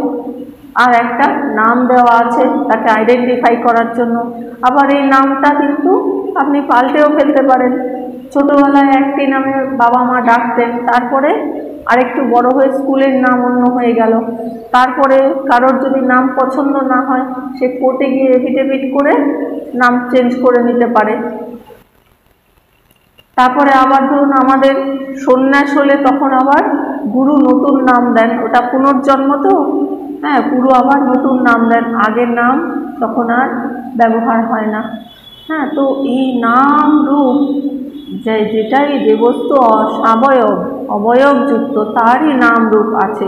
আর একটা নাম দেওয়া আছে তাকে আইডেন্টিফাই করার জন্য। আবার এই নামটা কিন্তু আপনি পাল্টেও ফেলতে পারেন। ছোটোবেলায় একটি নামে বাবা মা ডাকতেন, তারপরে আরেকটু বড় হয়ে স্কুলের নাম অন্য হয়ে গেল। তারপরে কারোর যদি নাম পছন্দ না হয়, সে কোর্টে গিয়ে এফিডেভিট করে নাম চেঞ্জ করে নিতে পারে। তারপরে আবার ধরুন আমাদের সন্ন্যাস হলে তখন আবার গুরু নতুন নাম দেন, ওটা পুনর্জন্ম তো, হ্যাঁ, পুরো আবার নতুন নাম দেন, আগের নাম তখন আর ব্যবহার হয় না। হ্যাঁ, তো এই নাম রূপ যেটাই যে বস্তু সাবয়ব, অবয়বযুক্ত, তারই নাম রূপ আছে।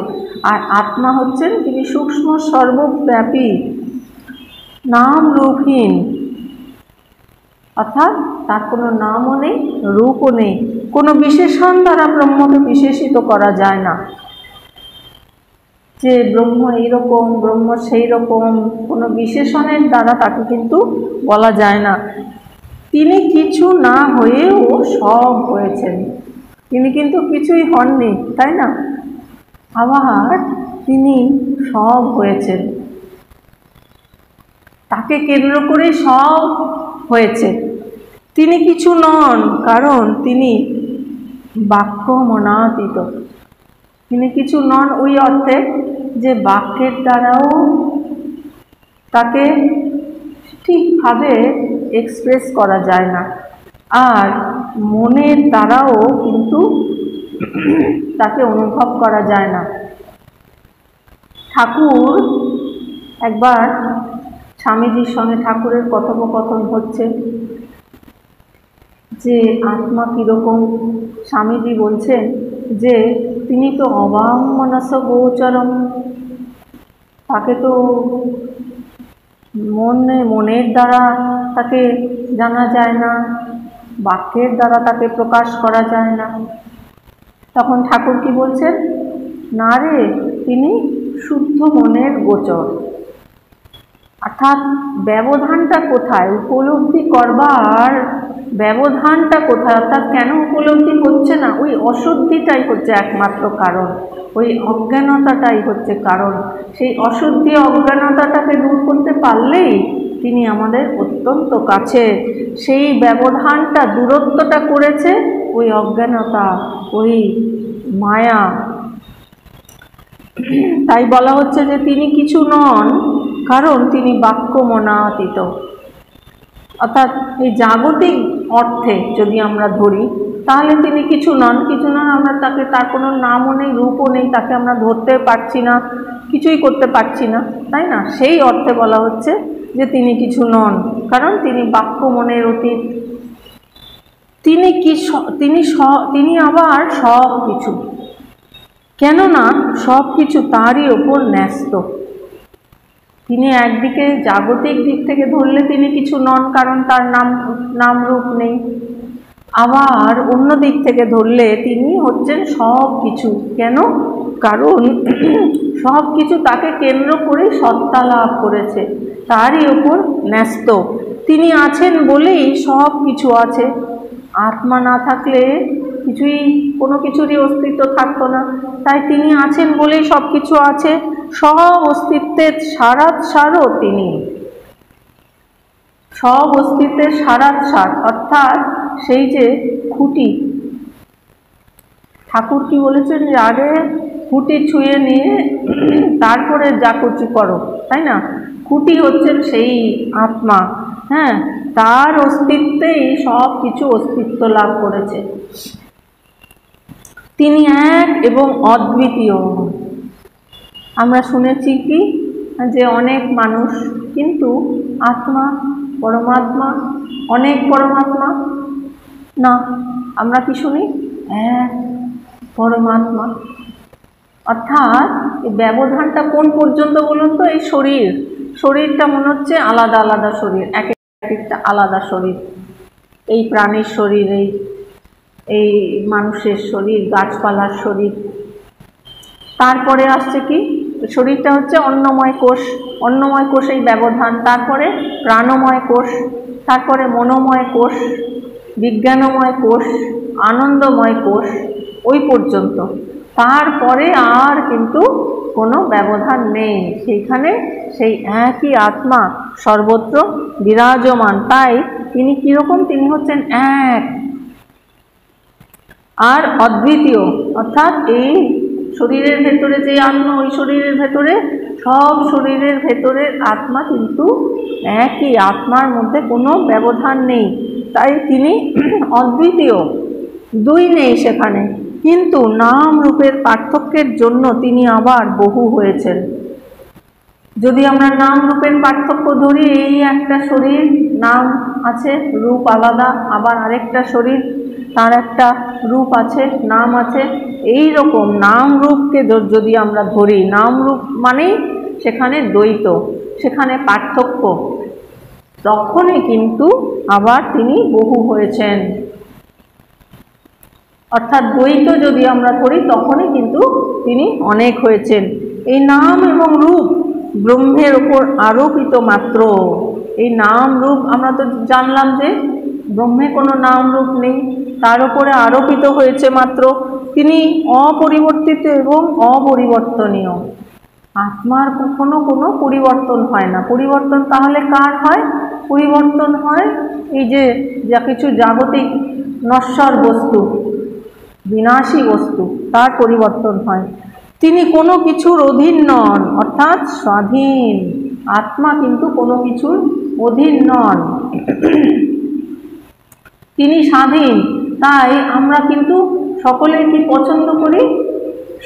আর আত্মা হচ্ছেন তিনি সূক্ষ্ম, সর্বব্যাপী, নাম রূপহীন, অর্থাৎ তার কোনো নামও নেই, রূপও নেই। কোনো বিশেষণ দ্বারা ব্রহ্মকে বিশেষিত করা যায় না, যে ব্রহ্ম এইরকম, ব্রহ্ম সেই রকম, কোনো বিশেষণের দ্বারা তাকে কিন্তু বলা যায় না। তিনি কিছু না হয়েও সব হয়েছেন, তিনি কিন্তু কিছুই হননি, তাই না? আবার তিনি সব হয়েছেন, তাকে কেন্দ্র করে সব হয়েছে। তিনি কিছু নন, কারণ তিনি বাক্য মনাতীত। তিনি কিছু নন ওই অর্থে যে বাক্যের দ্বারাও তাকে ঠিকভাবে এক্সপ্রেস করা যায় না, আর মনের দ্বারাও কিন্তু তাকে অনুভব করা যায় না। ঠাকুর একবার স্বামীজির সঙ্গে ঠাকুরের কথোপকথন হচ্ছে যে আত্মা কীরকম। স্বামীজি বলছেন যে তিনি তো অবাঙ্গমনস গোচরম, তাকে তো মনের দ্বারা তাকে জানা যায় না, বাক্যের দ্বারা তাকে প্রকাশ করা যায় না। তখন ঠাকুর কি বলছেন? না রে, তিনি শুদ্ধ মনের গোচর। অর্থাৎ ব্যবধানটা কোথায়, উপলব্ধি করবার ব্যবধানটা কোথায়, অর্থাৎ কেন উপলব্ধি হচ্ছে না? ওই অশুদ্ধিটাই হচ্ছে একমাত্র কারণ, ওই অজ্ঞানতাটাই হচ্ছে কারণ। সেই অশুদ্ধি অজ্ঞানতাটাকে দূর করতে পারলেই তিনি আমাদের অত্যন্ত কাছে। সেই ব্যবধানটা, দূরত্বটা করেছে ওই অজ্ঞানতা, ওই মায়া। তাই বলা হচ্ছে যে তিনি কিছু নন, কারণ তিনি বাক্য মনাতীত। অর্থাৎ এই জাগতিক অর্থে যদি আমরা ধরি, তাহলে তিনি কিছু নন। কিছু নন, আমরা তাকে, তার কোনো নামও নেই, রূপও নেই, তাকে আমরা ধরতে পারছি না, কিছুই করতে পারছি না, তাই না? সেই অর্থে বলা হচ্ছে যে তিনি কিছু নন, কারণ তিনি বাক্য মনের অতীত। তিনি কি, তিনি আবার সব কিছু, কেননা সব কিছু তারই ওপর ন্যস্ত। তিনি একদিকে জাগতিক দিক থেকে ধরলে তিনি কিছু নন, কারণ তার নাম রূপ নেই। আবার অন্য দিক থেকে ধরলে তিনি হচ্ছেন সব কিছু। কেন? কারণ সব কিছু তাকে কেন্দ্র করে সত্তা লাভ করেছে, তারই ওপর ন্যস্ত। তিনি আছেন বলেই সব কিছু আছে। আত্মা না থাকলে কিছুই, কোনো কিছুরই অস্তিত্ব থাকতো না। তাই তিনি আছেন বলেই সব কিছু আছে। সব অস্তিত্বের সারও তিনি, সব অস্তিত্বের সার, অর্থাৎ সেই যে খুঁটি। ঠাকুর কি বলেছেন যে আগে খুঁটি ছুঁয়ে নিয়ে তারপরে যা কিছু করো, তাই না? খুঁটি হচ্ছেন সেই আত্মা, হ্যাঁ, তার অস্তিত্বেই সব কিছু অস্তিত্ব লাভ করেছে। তিনি এক এবং অদ্বিতীয়। আমরা শুনেছি কি যে অনেক মানুষ, কিন্তু আত্মা, পরমাত্মা, অনেক পরমাত্মা না, আমরা কি শুনি? এক পরমাত্মা। অর্থাৎ এই ব্যবধানটা কোন পর্যন্ত বলুন তো? এই শরীরটা মনে হচ্ছে আলাদা আলাদা শরীর, এক একটা আলাদা শরীর। এই প্রাণীর শরীর, এই মানুষের শরীর, গাছপালার শরীর। তারপরে আসছে কি? শরীরটা হচ্ছে অন্নময় কোষ, অন্নময় কোষ এই ব্যবধান। তারপরে প্রাণময় কোষ, তারপরে মনোময় কোষ, বিজ্ঞানময় কোষ, আনন্দময় কোষ, ওই পর্যন্ত। তারপরে আর কিন্তু কোনো ব্যবধান নেই। সেইখানে সেই একই আত্মা সর্বত্র বিরাজমান। তাই তিনি কীরকম? তিনি হচ্ছেন এক আর অদ্বিতীয়। অর্থাৎ এই শরীরের ভেতরে যে আত্মা, ওই শরীরের ভেতরে, সব শরীরের ভেতরের আত্মা কিন্তু একই। আত্মার মধ্যে কোনো ব্যবধান নেই, তাই তিনি অদ্বিতীয়। দুই নেই সেখানে। কিন্তু নাম রূপের পার্থক্যের জন্য তিনি আবার বহু হয়েছেন। যদি আমরা নাম রূপের পার্থক্য ধরি, এই একটা শরীর, নাম আছে, রূপ আলাদা। আবার আরেকটা শরীর, তার একটা রূপ আছে, নাম আছে। এই রকম নাম রূপকে যদি আমরা ধরি, নাম রূপ মানেই সেখানে দ্বৈত, সেখানে পার্থক্য, তখনই কিন্তু আবার তিনি বহু হয়েছেন। অর্থাৎ দ্বৈত যদি আমরা করি, তখনই কিন্তু তিনি অনেক হয়েছেন। এই নাম এবং রূপ ব্রহ্মের ওপর আরোপিত মাত্র। এই নাম রূপ আমরা তো জানলাম যে ব্রহ্মে কোনো নাম রূপ নেই, তার উপরে আরোপিত হয়েছে মাত্র। তিনি অপরিবর্তিত এবং অপরিবর্তনীয়। আত্মার কখনো কোনো পরিবর্তন হয় না। পরিবর্তন তাহলে কার হয়? পরিবর্তন হয় এই যে যা কিছু জাগতিক নশ্বর বস্তু, বিনাশী বস্তু, তার পরিবর্তন হয়। তিনি কোনো কিছুর অধীন নন, অর্থাৎ স্বাধীন। আত্মা কিন্তু কোনো কিছুর অধীন নন, তিনি স্বাধীন। তাই আমরা কিন্তু সকলেই কি পছন্দ করি?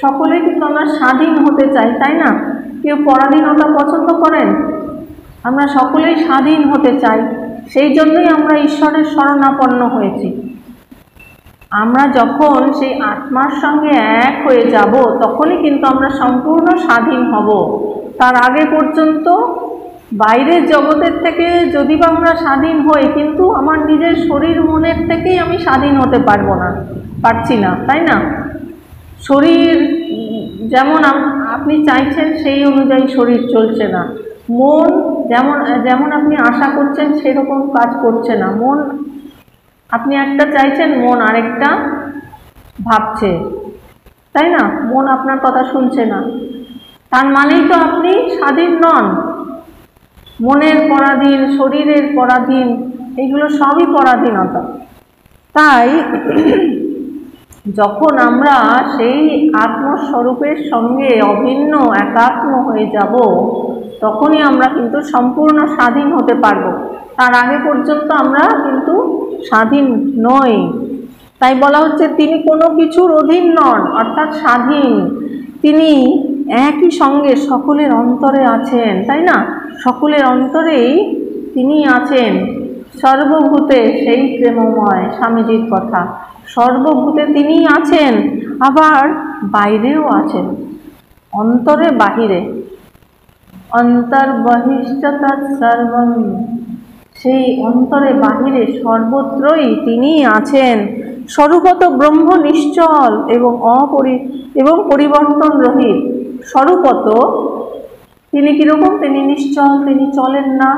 সকলেই কিন্তু আমরা স্বাধীন হতে চাই, তাই না? কেউ পরাধীনতা পছন্দ করেন? আমরা সকলেই স্বাধীন হতে চাই। সেই জন্যই আমরা ঈশ্বরের শরণাপন্ন হয়েছি। আমরা যখন সেই আত্মার সঙ্গে এক হয়ে যাব, তখনই কিন্তু আমরা সম্পূর্ণ স্বাধীন হব। তার আগে পর্যন্ত বাইরের জগতের থেকে যদি বা আমরা স্বাধীন হই, কিন্তু আমার নিজের শরীর মনের থেকেই আমি স্বাধীন হতে পারছি না, তাই না? শরীর যেমন আপনি চাইছেন সেই অনুযায়ী শরীর চলছে না। মন যেমন আপনি আশা করছেন সেরকম কাজ করছে না। মন, আপনি একটা চাইছেন, মন আরেকটা ভাবছে, তাই না? মন আপনার কথা শুনছে না। তার মানেই তো আপনি স্বাধীন নন। মনের পরাধীন, শরীরের পরাধীন, এগুলো সবই পরাধীনতা। তাই যখন আমরা সেই আত্মস্বরূপের সঙ্গে অভিন্ন একাত্ম হয়ে যাব, তখনই আমরা কিন্তু সম্পূর্ণ স্বাধীন হতে পারবো। তার আগে পর্যন্ত আমরা কিন্তু স্বাধীন নই। তাই বলা হচ্ছে তিনি কোনো কিছুর অধীন নন, অর্থাৎ স্বাধীন। তিনি একই সঙ্গে সকলের অন্তরে আছেন, তাই না? সকলের অন্তরেই তিনি আছেন। সর্বভূতে সেই প্রেমময়, স্বামীজির কথা, সর্বভূতে তিনি আছেন, আবার বাইরেও আছেন, অন্তরে বাহিরে। অন্তর্বহিশ্চ তৎসর্বং, সেই অন্তরে বাহিরে সর্বত্রই তিনি আছেন। স্বরূপত ব্রহ্ম নিশ্চল এবং পরিবর্তন রহিত। স্বরূপত তিনি কীরকম? তিনি নিশ্চল, তিনি চলেন না,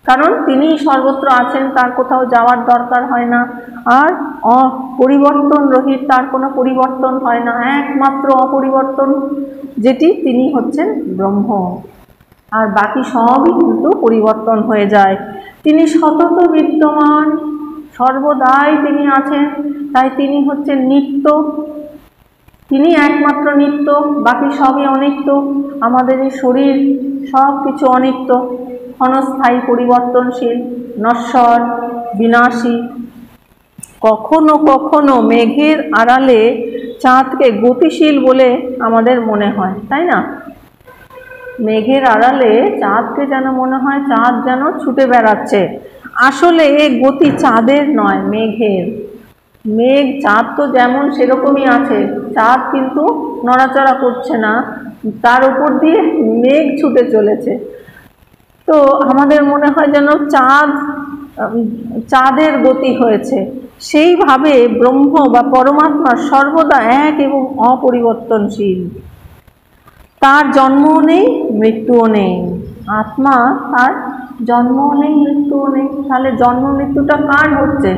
কারণ তিনি সর্বত্র আছেন, তার কোথাও যাওয়ার দরকার হয় না। আর পরিবর্তন রহিত, তার কোনো পরিবর্তন হয় না, একমাত্র অপরিবর্তন যেটি, তিনি হচ্ছেন ব্রহ্ম। আর বাকি সবই কিন্তু পরিবর্তন হয়ে যায়। তিনি সতত বিদ্যমান, সর্বদাই তিনি আছেন, তাই তিনি হচ্ছেন নিত্য। তিনি একমাত্র নিত্য, বাকি সবই অনিত্য। আমাদের এই শরীর সব কিছু অনিত্য, ক্ষণস্থায়ী, পরিবর্তনশীল, নশ্বর, বিনাশী। কখনো কখনো মেঘের আড়ালে চাঁদকে গতিশীল বলে আমাদের মনে হয়, তাই না? মেঘের আড়ালে চাঁদকে যেন মনে হয় চাঁদ যেন ছুটে বেড়াচ্ছে। আসলে এই গতি চাঁদের নয়, মেঘের। মেঘ, চাঁদ তো যেমন সেরকমই আছে, চাঁদ কিন্তু নড়াচড়া করছে না, তার উপর দিয়ে মেঘ ছুটে চলেছে। তো আমাদের মনে হয় যেন চাঁদের গতি হয়েছে। সেইভাবে ব্রহ্ম বা পরমাত্মা সর্বদা এক এবং অপরিবর্তনশীল। তার জন্মও নেই, মৃত্যুও নেই। আত্মা, তার জন্মও নেই, মৃত্যুও নেই। তাহলে জন্ম মৃত্যুটা কার হচ্ছে?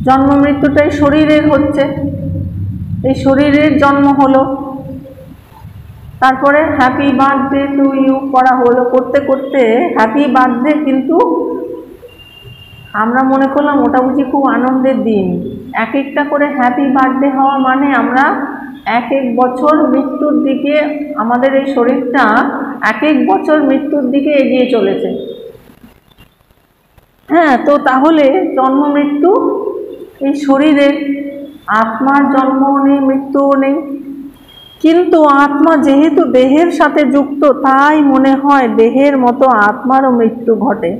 জন্ম মৃত্যুটাই শরীরের হচ্ছে। এই শরীরের জন্ম হলো, তারপরে হ্যাপি বার্থডে টু ইউ করা হলো, করতে করতে হ্যাপি বার্থডে, কিন্তু আমরা মনে করলাম ওটা বুঝি খুব আনন্দের দিন। এক একটা করে হ্যাপি বার্থডে হওয়া মানে আমরা এক এক বছর মৃত্যুর দিকে, আমাদের এই শরীরটা এক এক বছর মৃত্যুর দিকে এগিয়ে চলেছে। হ্যাঁ, তো তাহলে জন্ম মৃত্যু এই শরীরের, আত্মার জন্মও নেই, মৃত্যুও নেই। কিন্তু আত্মা যেহেতু দেহের সাথে যুক্ত, তাই মনে হয় দেহের মতো আত্মারও মৃত্যু ঘটে।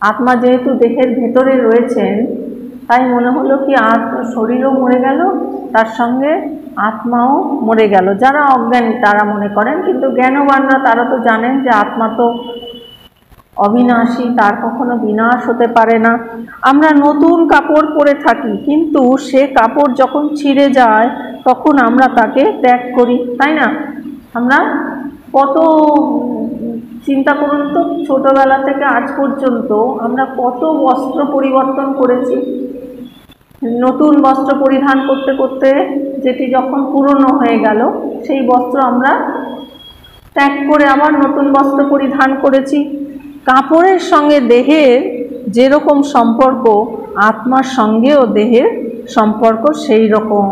আত্মা যেহেতু দেহের ভেতরে রয়েছেন, তাই মনে হলো কি শরীরও মরে গেল, তার সঙ্গে আত্মাও মরে গেল। যারা অজ্ঞানী তারা মনে করেন, কিন্তু জ্ঞানবানরা তারা তো জানেন যে আত্মা তো অবিনাশী, তার কখনো বিনাশ হতে পারে না। আমরা নতুন কাপড় পরে থাকি, কিন্তু সে কাপড় যখন ছিঁড়ে যায় তখন আমরা তাকে ত্যাগ করি, তাই না? আমরা কত, চিন্তা করুন তো, ছোটবেলা থেকে আজ পর্যন্ত আমরা কত বস্ত্র পরিবর্তন করেছি। নতুন বস্ত্র পরিধান করতে করতে যেটি যখন পুরনো হয়ে গেল, সেই বস্ত্র আমরা ত্যাগ করে আবার নতুন বস্ত্র পরিধান করেছি। কাপড়ের সঙ্গে দেহের যেরকম সম্পর্ক, আত্মার সঙ্গেও দেহের সম্পর্ক সেই রকম।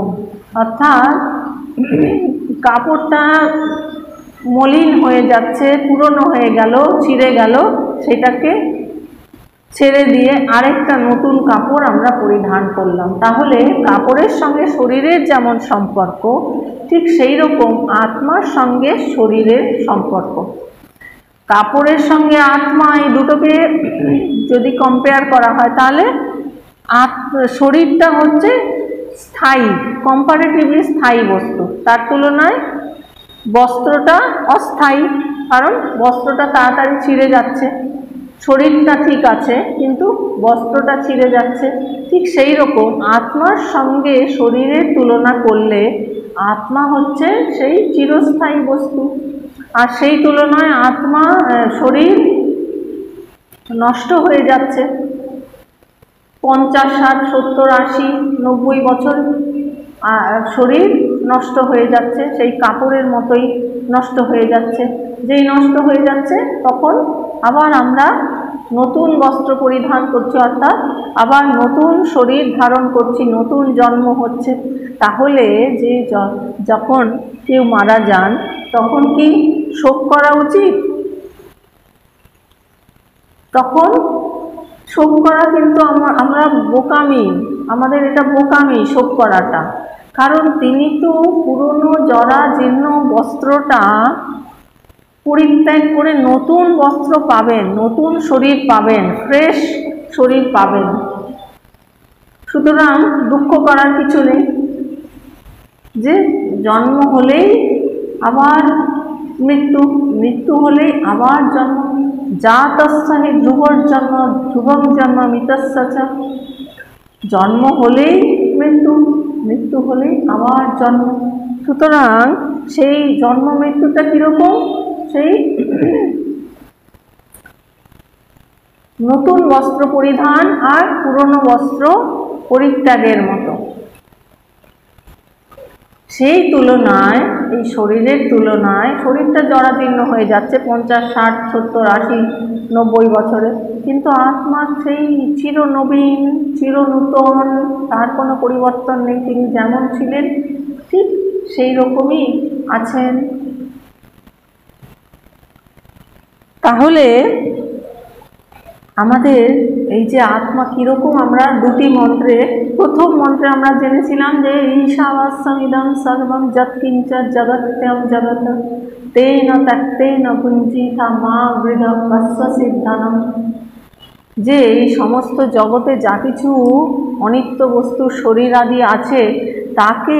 অর্থাৎ কাপড়টা মলিন হয়ে যাচ্ছে, পুরনো হয়ে গেল, ছিঁড়ে গেল, সেটাকে ছেড়ে দিয়ে আরেকটা নতুন কাপড় আমরা পরিধান করলাম। তাহলে কাপড়ের সঙ্গে শরীরের যেমন সম্পর্ক, ঠিক সেই রকম আত্মার সঙ্গে শরীরের সম্পর্ক। কাপড়ের সঙ্গে আত্মা, এই দুটোকে যদি কম্পেয়ার করা হয়, তাহলে শরীরটা হচ্ছে স্থায়ী, কম্পারেটিভলি স্থায়ী বস্তু, তার তুলনায় বস্ত্রটা অস্থায়ী, কারণ বস্ত্রটা তাড়াতাড়ি ছিঁড়ে যাচ্ছে। শরীরটা ঠিক আছে, কিন্তু বস্ত্রটা ছিঁড়ে যাচ্ছে। ঠিক সেই রকম আত্মার সঙ্গে শরীরের তুলনা করলে আত্মা হচ্ছে সেই চিরস্থায়ী বস্তু, আর সেই তুলনায় শরীর নষ্ট হয়ে যাচ্ছে। 50, 60, 70, 80, 90 বছর শরীর নষ্ট হয়ে যাচ্ছে, সেই কাপড়ের মতোই নষ্ট হয়ে যাচ্ছে। যেই নষ্ট হয়ে যাচ্ছে, তখন আবার আমরা নতুন বস্ত্র পরিধান করছি, অর্থাৎ আবার নতুন শরীর ধারণ করছি, নতুন জন্ম হচ্ছে। তাহলে যে যখন কেউ মারা যান, তখন কি শোক করা উচিত? তখন শোক করা কিন্তু আমরা বোকামি, আমাদের এটা বোকামি শোক করাটা। কারণ তিনি তো পুরনো জরা জীর্ণ বস্ত্রটা পরিত্যাগ করে নতুন বস্ত্র পাবেন, নতুন শরীর পাবেন, ফ্রেশ শরীর পাবেন। সুতরাং দুঃখ করার কিছু নেই, যে জন্ম হলেই আবার মৃত্যু, মৃত্যু হলেই আবার জন্ম। জাতস্য হি ধ্রুবর জন্ম, ধ্রুবং জন্ম মৃতস্য চ। জন্ম হলেই মৃত্যু, মৃত্যু হলেই আবার জন্ম। সুতরাং সেই জন্ম মৃত্যুটা কীরকম? সেই নতুন বস্ত্র পরিধান আর পুরনো বস্ত্র পরিত্যাগের মতো। সেই তুলনায় এই শরীরের তুলনায় শরীরটা জরাজীর্ণ হয়ে যাচ্ছে 50, 60, 70, 80, 90 বছরে, কিন্তু আত্মা সেই চিরনবীন, চিরনূতন, তার কোনো পরিবর্তন নেই। তিনি যেমন ছিলেন ঠিক সেই রকমই আছেন। তাহলে আমাদের এই যে আত্মা কীরকম, আমরা দুটি মন্ত্রে, প্রথম মন্ত্রে আমরা জেনেছিলাম যে ঈশাবাস্যমিদং সর্বং যৎকিঞ্চ জগত্যং জগৎ তেন ত্যক্তেন পুঞ্জিতা মা গৃহং কস্য সিদ্ধানম। যে এই সমস্ত জগতে যা কিছু অনিত্য বস্তু শরীর আদি আছে, তাকে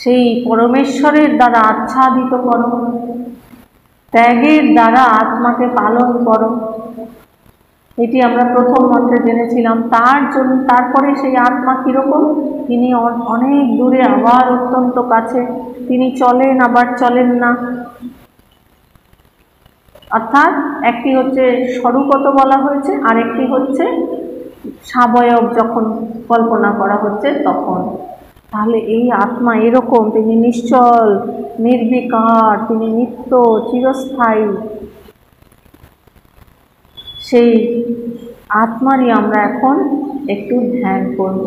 সেই পরমেশ্বরের দ্বারা আচ্ছাদিত করো, ত্যাগের দ্বারা আত্মাকে পালন করো। এটি আমরা প্রথম মন্ত্রে জেনেছিলাম। তারপরে সেই আত্মা কীরকম, তিনি অনেক দূরে আবার অত্যন্ত কাছে, তিনি চলেন আবার চলেন না। অর্থাৎ একটি হচ্ছে স্বরূপত বলা হয়েছে, আর একটি হচ্ছে সাবয়ব যখন কল্পনা করা হচ্ছে তখন। তাহলে এই আত্মা এরকম, তিনি নিশ্চল, নির্বিকার, তিনি নিত্য, চিরস্থায়ী। সেই আত্মারই আমরা এখন একটু ধ্যান করব।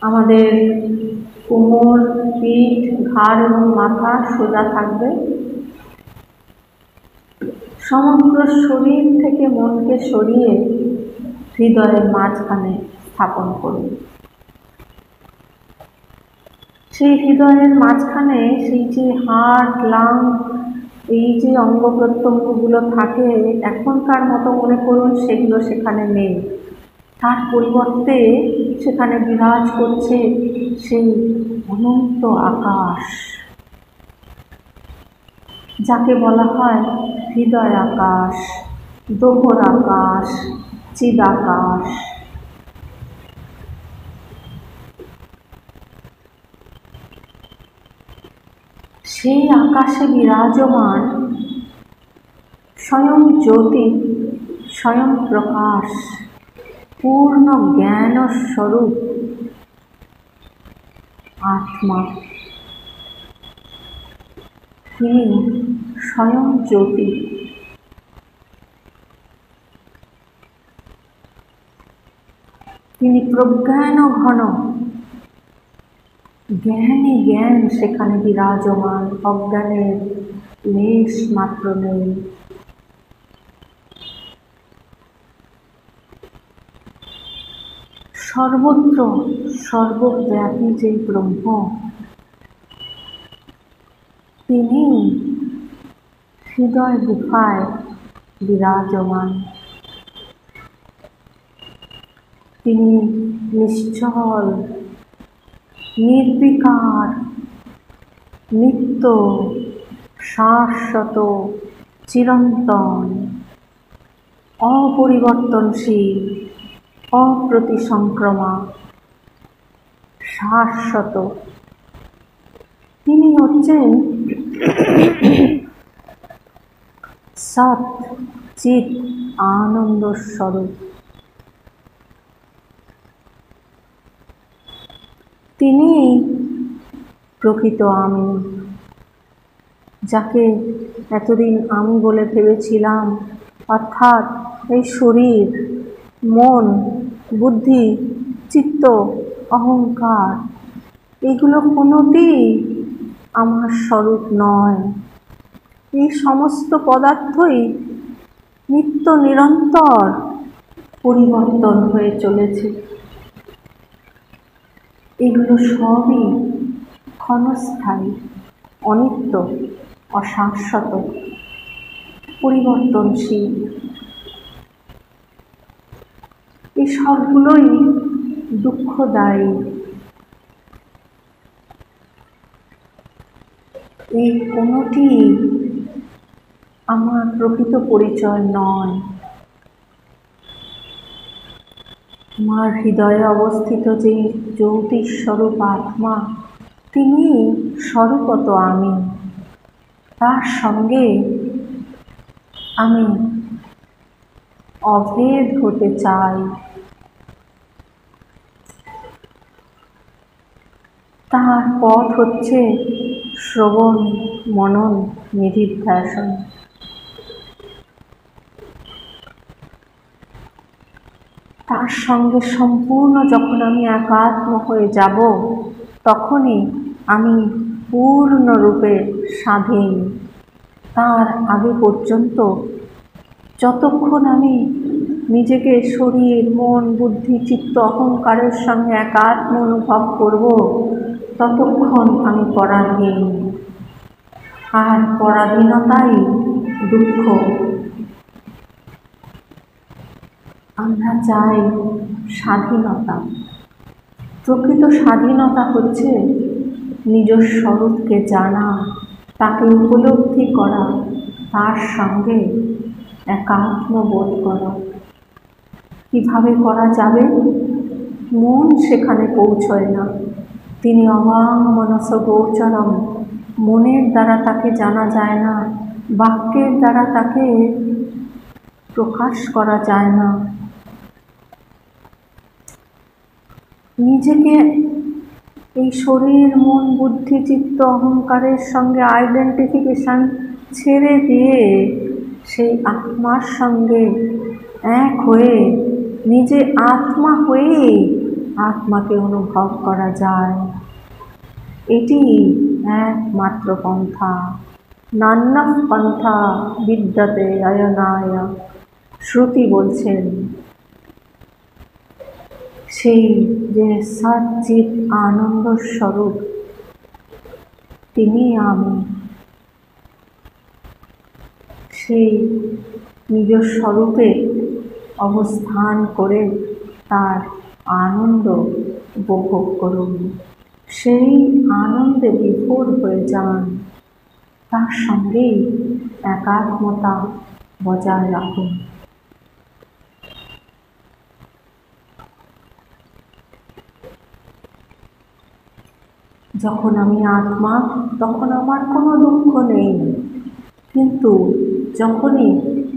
আমাদের কোমর, পিঠ, ঘাড় এবং মাথা সোজা থাকবে। সমগ্র শরীর থেকে মনকে সরিয়ে হৃদয়ের মাঝখানে স্থাপন করুন। সেই হৃদয়ের মাঝখানে সেই যে হার্ট, লাং, এই যে অঙ্গ প্রত্যঙ্গগুলো থাকে, এখনকার মতো মনে করুন সেগুলো সেখানে নেই। তার পরিবর্তে সেখানে বিরাজ করছে সেই অনন্ত আকাশ, যাকে বলা হয় হৃদয় আকাশ, দোহর আকাশ, চিদাকাশ। সেই আকাশে বিরাজমান স্বয়ং জ্যোতি, স্বয়ং প্রকাশ, পূর্ণ জ্ঞান স্বরূপ আত্মা। তিনি স্বয়ং জ্যোতি। তিনি প্রজ্ঞান ঘন, জ্ঞানী জ্ঞান সেখানে বিরাজমান, অজ্ঞানের লেশ মাত্র নেই। সর্বত্র সর্বব্যাপী যে ব্রহ্ম, তিনি হৃদয় গুফায় বিরাজমান। তিনি নিশ্চল, নির্বিকার, নিত্য, শাশ্বত, চিরন্তন, অপরিবর্তনশীল, অপ্রতিসংক্রমা, শাশ্বত। তিনি হচ্ছেন সৎ চিৎ আনন্দ স্বরূপ। তিনি প্রকৃত আমি, যাকে এতদিন আমি বলে ভেবেছিলাম। অর্থাৎ এই শরীর, মন, বুদ্ধি, চিত্ত, অহংকার, এগুলো কোনোটি আমার স্বরূপ নয়। এই সমস্ত পদার্থই নিত্য নিরন্তর পরিবর্তন হয়ে চলেছে। এগুলো সবই ক্ষণস্থায়ী, অনিত্য, অশাশ্বত, পরিবর্তনশীল। এই সবগুলোই দুঃখদায়ী। এই কোনোটি আমার প্রকৃত পরিচয় নয়। আমার হৃদয়ে অবস্থিত যে জ্যোতিস্বরূপ আত্মা, তিনি স্বরূপত আমি। তার সঙ্গে আমি অভেদ হতে চাই। তার পথ হচ্ছে শ্রবণ, মনন, নিধিধ্যাসন। তার সঙ্গে সম্পূর্ণ যখন আমি একাত্ম হয়ে যাব, তখনই আমি পূর্ণরূপে স্বাধীন। তার আগে পর্যন্ত যতক্ষণ আমি নিজেকে শরীর, মন, বুদ্ধি, চিত্ত, অহংকারের সঙ্গে একাত্ম অনুভব করব, ততক্ষণ আমি পরাধীন। আর পরাধীনতাই দুঃখ। আমরা চাই স্বাধীনতা। প্রকৃত স্বাধীনতা হচ্ছে নিজের স্বরূপকে জানা, তাকে উপলব্ধি করা, তার সঙ্গে একাত্ম বোধ করা। কিভাবে করা যাবে? মন সেখানে পৌঁছয় না। তিনি অবাং মনস গোচরম। মনের দ্বারা তাকে জানা যায় না, বাক্যের দ্বারা তাকে প্রকাশ করা যায় না। নিজেকে এই শরীর, মন, বুদ্ধি, চিত্ত, অহংকারের সঙ্গে আইডেন্টিফিকেশন ছেড়ে দিয়ে সেই আত্মার সঙ্গে এক হয়ে, নিজে আত্মা হয়ে আত্মাকে অনুভব করা যায়। এটি একমাত্র পন্থা। নান্যঃ পন্থা বিদ্যতে অয়নায়। শ্রুতি বলছেন, সেই যে সচ্চিৎ আনন্দ স্বরূপ, তিনি আমি। সেই নিজ স্বরূপে অবস্থান করে তার আনন্দ উপভোগ করুন। সেই আনন্দে বিভোর হয়ে যান। তার সঙ্গেই একাত্মতা বজায় রাখুন। যখন আমি আত্মা, তখন আমার কোনো দুঃখ নেই। কিন্তু যখনই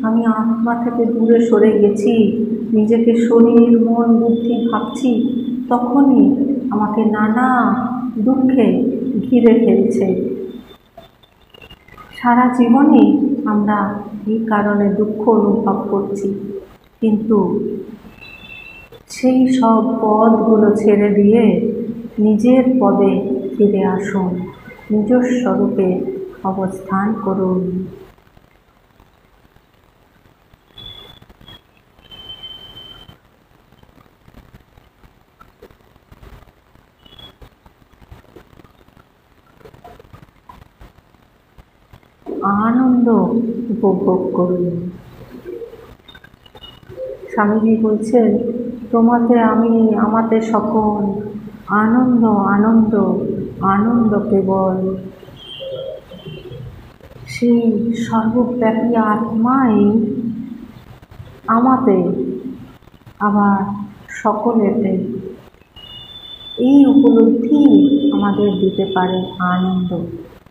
আমি আত্মা থেকে দূরে সরে গেছি, নিজেকে শরীর, মন, বুদ্ধি ভাবছি, তখনই আমাকে নানা দুঃখে ঘিরে ফেলছে। সারা জীবনে আমরা এই কারণে দুঃখ অনুভব করছি। কিন্তু সেই সব পদগুলো ছেড়ে দিয়ে নিজের পদে ফিরে আসুন, নিজের স্বরূপে অবস্থান করুন। আনন্দ উপভোগ করুন। স্বামীজি বলছেন, তোমাতে আমি, আমাতে সকল, আনন্দ আনন্দ আনন্দ কেবল। সেই সর্বব্যাপী আত্মাই আমাতে, আবার সকলেতে। এই উপলব্ধি আমাদের দিতে পারে আনন্দ,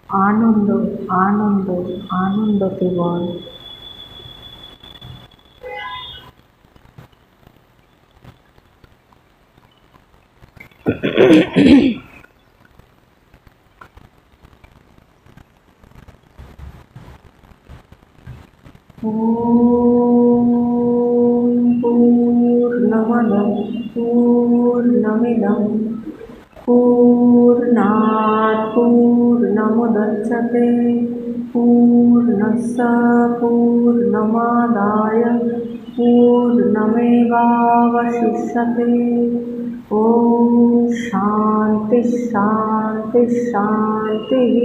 আনন্দ আনন্দ আনন্দ কেবল। पूर्णमदः पूर्णमिदं पूर्णात् पूर्णमुदच्यते पूर्णस्य पूर्णमादाय पूर्णमेवावशिष्यते। ॐ शान्ति शान्ति शान्तिः।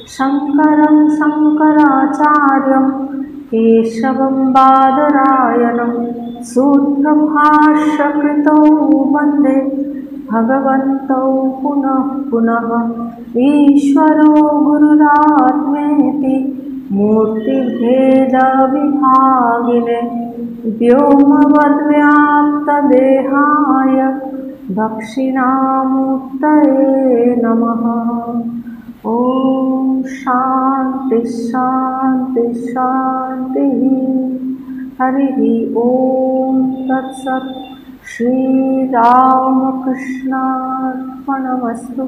शङ्करं शङ्कराचार्यं केशवं बादरायणं सूत्रभाष्यकृतौ वन्दे भगवन्तौ पुनः पुनः। ईश्वरो गुरुरात्मेति मूर्तिभेदविभागिने व्योमवद्व्याप्तदेहाय दक्षिणामूर्तये नमः। ॐ शान्ति शान्ति शान्तिः। हरिः ॐ तत्सत्। श्रीरामकृष्णार्पणमस्तु।